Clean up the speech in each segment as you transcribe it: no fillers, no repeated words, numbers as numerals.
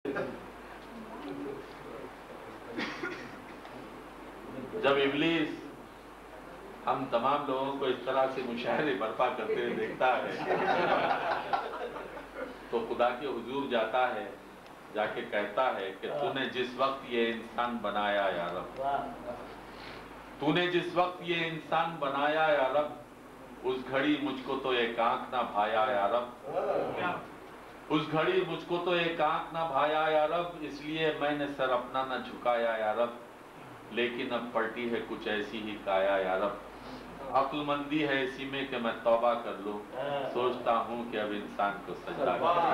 جب ابلیس ہم تمام لوگوں کو اس طرح سے مشاہدے برپا کرتے ہوئے دیکھتا ہے تو خدا کے حضور جاتا ہے، جا کے کہتا ہے کہ تو نے جس وقت یہ انسان بنایا یا رب، تو نے جس وقت یہ انسان بنایا یا رب، اس گھڑی مجھ کو تو ایک آنکھ نہ بھایا یا رب، اس گھڑی مجھ کو تو ایک آنکھ نہ بھایا یا رب، اس لیے میں نے سر اپنا نہ جھکایا یا رب، لیکن اب پلٹی ہے کچھ ایسی ہی کایا یا رب، عقل مندی ہے اسی میں کہ میں توبہ کر لوں، سوچتا ہوں کہ اب انسان کو سجدہ کروں۔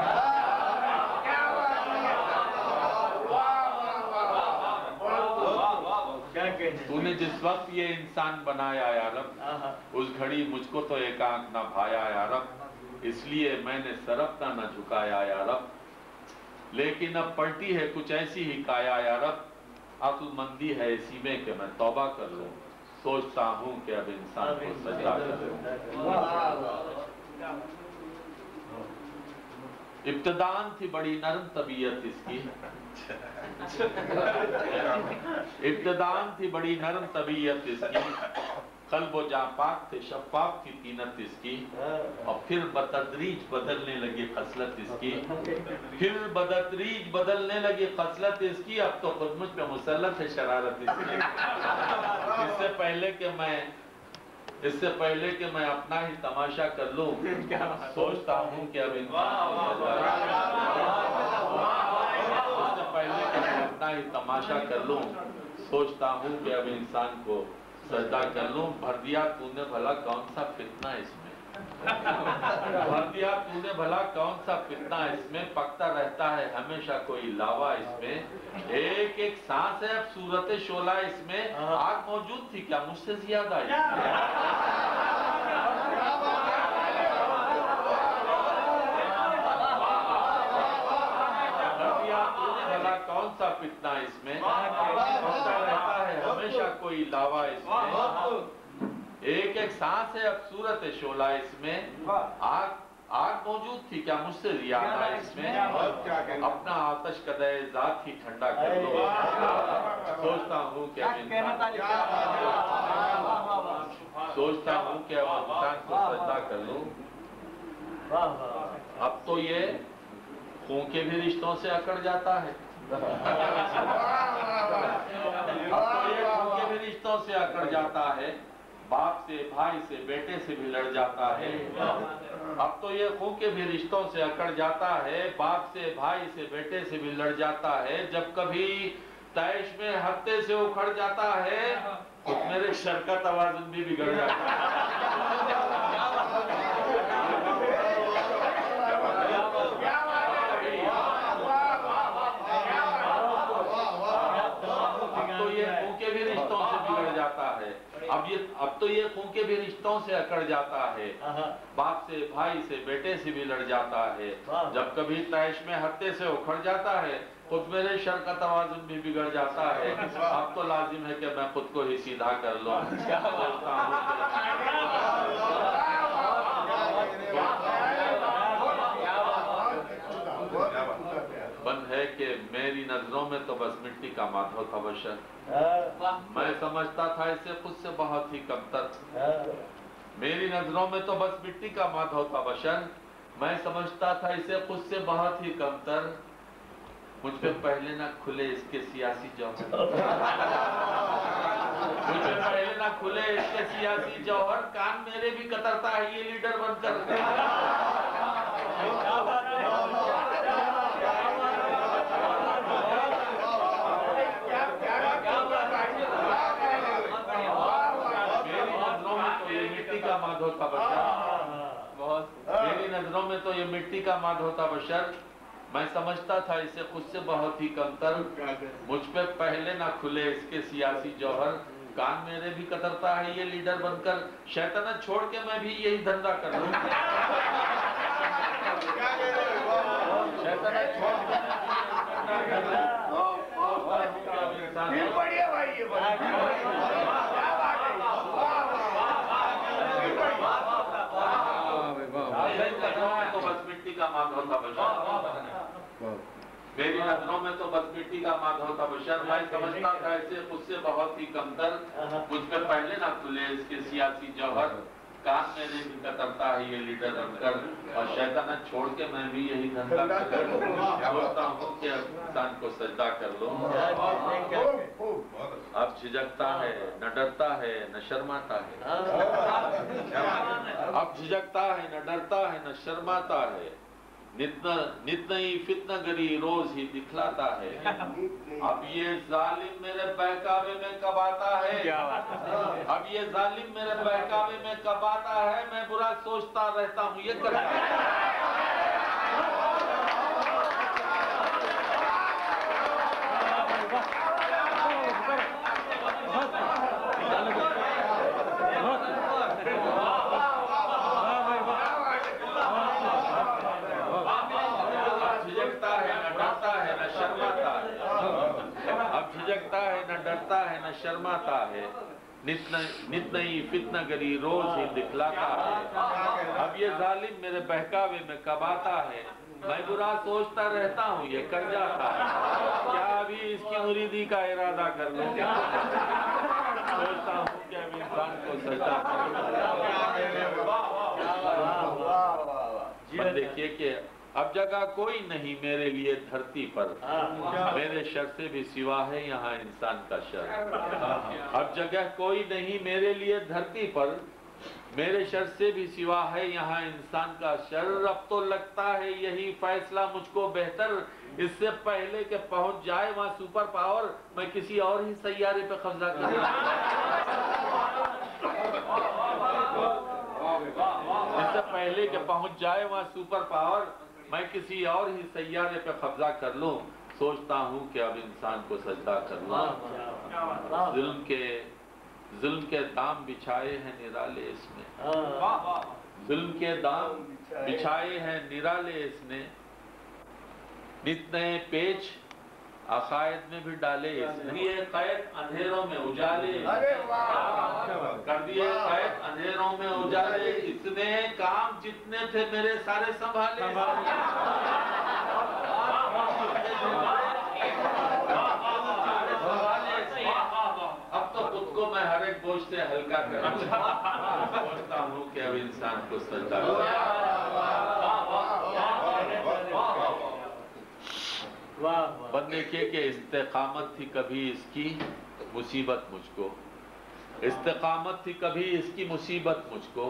تو نے جس وقت یہ انسان بنایا یا رب، اس گھڑی مجھ کو تو ایک آنکھ نہ بھایا یا رب، اس لیے میں نے سر اپنا نہ جھکایا یا رب، لیکن اب پلٹی ہے کچھ ایسی ہی کایا یا رب، عقل مندی ہے اسی میں کہ میں توبہ کر لوں، سوچتا ہوں کہ اب انسان کو سجدہ کروں۔ ابتداً تھی بڑی نرم طبیعت اس کی، ابتداً تھی بڑی نرم طبیعت اس کی، قلب و جاں پاک تھے شفاف تھی طینت اس کی، اور پھر بتدریج بدلنے لگی خصلت اس کی، پھر بتدریج بدلنے لگی خصلت اس کی، اب تو خود مجھ پہ مسلط ہے شرارت اس کی۔ اس سے پہلے کہ میں اپنا ہی تماشا کر لوں، سوچتا ہوں کہ اب انسان کو اس سے پہلے کہ میں اپنا ہی تماشا کر لوں، سوچتا ہوں کہ اب انسان کو سجدہ کر لوں۔ بھر دیا تو نے بھلا کون سا فتنہ اس میں، بھر دیا تو نے بھلا کون سا فتنہ اس میں، پکتا رہتا ہے ہمیشہ کوئی لاوا اس میں، ایک ایک سانس ہے اب صورت شعلہ اس میں، آگ موجود تھی کیا مجھ سے زیادہ اس میں، بھر دیا تو نے بھلا کون سا فتنہ اس میں، پکتا رہتا ہے ہمیشہ کوئی لاوا اس میں، ایک ایک سانس ہے اب صورت شعلہ اس میں، آگ موجود تھی کیا مجھ سے زیادہ اس میں، اپنا آتش قدح ذات ہی ٹھنڈا کر لو، سوچتا ہوں کہ اب انسان کو سجدہ کر لوں۔ اب تو یہ خون کے بھی رشتوں سے اکڑ جاتا ہے، اب تو یہ خون کے بھی رشتوں سے اکڑ جاتا ہے، باپ سے بھائی سے بیٹے سے بھی لڑ جاتا ہے، اب تو یہ خون کے بھی رشتوں سے اکڑ جاتا ہے، باپ سے بھائی سے بیٹے سے بھی لڑ جاتا ہے، جب کبھی طیش میں ہتے سے اکھڑ جاتا ہے، خود میرے شر کا توازن بھی بگڑ جاتا ہے۔ اب تو یہ خون کے بھی رشتوں سے اکڑ جاتا ہے، باپ سے بھائی سے بیٹے سے بھی لڑ جاتا ہے، جب کبھی طیش میں ہتے سے اکھڑ جاتا ہے، خود میرے شر کا توازن بھی بگڑ جاتا ہے، اب تو لازم ہے کہ میں خود کو ہی سیدھا کر لوں۔ بند ہے کہ میری نظروں میں تو بس مٹی کا مادھو تھا بشر، میں سمجھتا تھا اسے خود سے بہت ہی کمتر، میری نظروں میں تو بس مٹی کا مادھو تھا بشر، میں سمجھتا تھا اسے خود سے بہت ہی کمتر، مجھ پہ پہلے نہ کھلے اس کے سیاسی جوہر، مجھ پہ پہلے نہ کھلے اس کے سیاسی جوہر، کان میرے بھی کترتا ہے یہ لیڈر بن کر، میری نظروں میں تو یہ مٹی کا مادھو تھا بشر، میں سمجھتا تھا اسے خود سے بہت ہی کمتر، مجھ پہ پہلے نہ کھلے اس کے سیاسی جوہر، کان میرے بھی کترتا ہے یہ لیڈر بن کر، شیطنت چھوڑ کے میں بھی یہی دھندا کر لوں، شیطنت چھوڑ کے تو بس مٹی کا مادھو تھا بشر، میری نظروں میں تو بس مٹی کا مادھو تھا بشر، میں سمجھتا تھا اسے خود سے بہت ہی کمتر، مجھ پہ پہلے نہ کھلے اس کے سیاسی جوہر، کام میں نے بھی کترتا ہے یہ لیڈر بن کر، اور شیطنت چھوڑ کے میں بھی یہی دھندا سوچتا ہوں کہ انسان کو سجدہ کر لو۔ اب جھجکتا ہے نہ ڈرتا ہے نہ شرماتا ہے، اب جھجکتا ہے نہ ڈرتا ہے نہ شرماتا ہے، نت نئی فتنہ گری روز ہی دکھلاتا ہے، اب یہ ظالم میرے بہکاوے میں کب آتا ہے، اب یہ ظالم میرے بہکاوے میں کب آتا ہے، میں برا سوچتا رہتا ہوں یہ کرتا ہے۔ جھجکتا ہے نہ ڈرتا ہے نہ شرماتا ہے، نت نئی فتنہ گری روز ہی دکھلاتا ہے، اب یہ ظالم میرے بہکاوے میں کب آتا ہے، میں برا سوچتا رہتا ہوں یہ کر جاتا ہے، کیا ابھی اس کی مریدی کا ارادہ کر لوں، سوچتا ہوں کہ اب انسان کو سجدہ کر لوں۔ دیکھیے کہ اب جگہ کوئی نہیں میرے لیے دھرتی پر، میرے شر سے بھی سوا ہے یہاں انسان کا شر، اب جگہ کوئی نہیں میرے لیے دھرتی پر، میرے شر سے بھی سوا ہے یہاں انسان کا شر، اب تو لگتا ہے یہی فیصلہ مجھ کو بہتر، اس سے پہلے کہ پہنچ جائے وہاں سپر پاور، میں کسی اور ہی سیارے پہ قبضہ کروں، اس سے پہلے کہ پہنچ جائے وہاں سپر پاور، میں کسی اور ہی سیارے پہ قبضہ کر لوں، سوچتا ہوں کہ اب انسان کو سجدہ کر لوں، ظلم کے دام بچھائے ہیں نرالے اس نے، ظلم کے دام بچھائے ہیں نرالے اس نے، نت نئے پیچ عقائد میں بھی ڈالے اس نے، یہ قید اندھیروں میں اجالے کر دیے، قید اندھیروں میں اجالے اس نے، کام جتنے تھے میرے سارے سنبھالے، اب تو خود کو میں ہر ایک بوجھ سے ہلکا کروں، سوچتا ہوں کہ اب انسان کو سجدہ بن دیکھیے کہ استقامت تھی کبھی اس کی مصیبت مجھ کو، استقامت تھی کبھی اس کی مصیبت مجھ کو،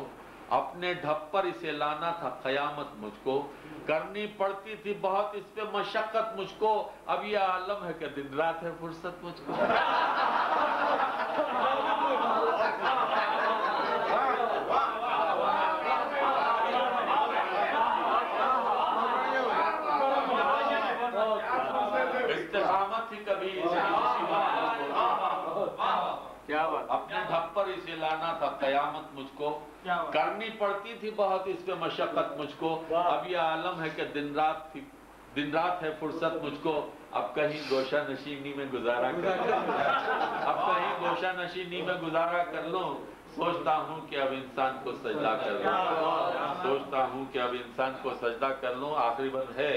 اپنے ڈھپ پر اسے لانا تھا قیامت مجھ کو، کرنی پڑتی تھی بہت اس پہ مشقت مجھ کو، اب یہ عالم ہے کہ دن رات ہے فرصت مجھ کو، استقامت تھی کبھی اس کی مصیبت مجھ کو، اپنے ڈھپ پر اسے لانا تھا قیامت مجھ کو، کرنی پڑتی تھی بہت اس پہ مشقت مجھ کو، اب یہ عالم ہے کہ دن رات ہے فرصت مجھ کو، اب کہیں گوشہ نشینی میں گزارا کر لوں، اب کہیں گوشہ نشینی میں گزارا کر لوں، سوچتا ہوں کہ اب انسان کو سجدہ کر لوں، سوچتا ہوں کہ اب انسان کو سجدہ کر لوں۔ آخری بات ہے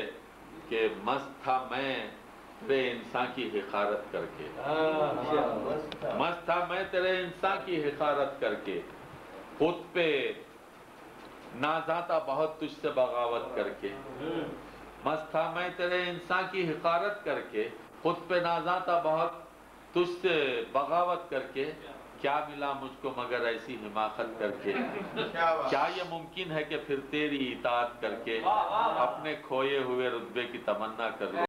کہ مست تھا میں تیرے انسان کی حقارت کر کے، مست تھا میں تیرے انسان کی حقارت کر کے، خود پہ نازاتا بہت تجھ سے بغاوت کر کے، مست تھا میں تیرے انسان کی حقارت کر کے، خود پہ نازاتا بہت تجھ سے بغاوت کر کے، کیا ملا مجھ کو مگر ایسی حماقت کر کے، کیا یہ ممکن ہے کہ پھر تیری اطاعت کر کے اپنے کھوئے ہوئے رتبے کی تمنا کر لوں۔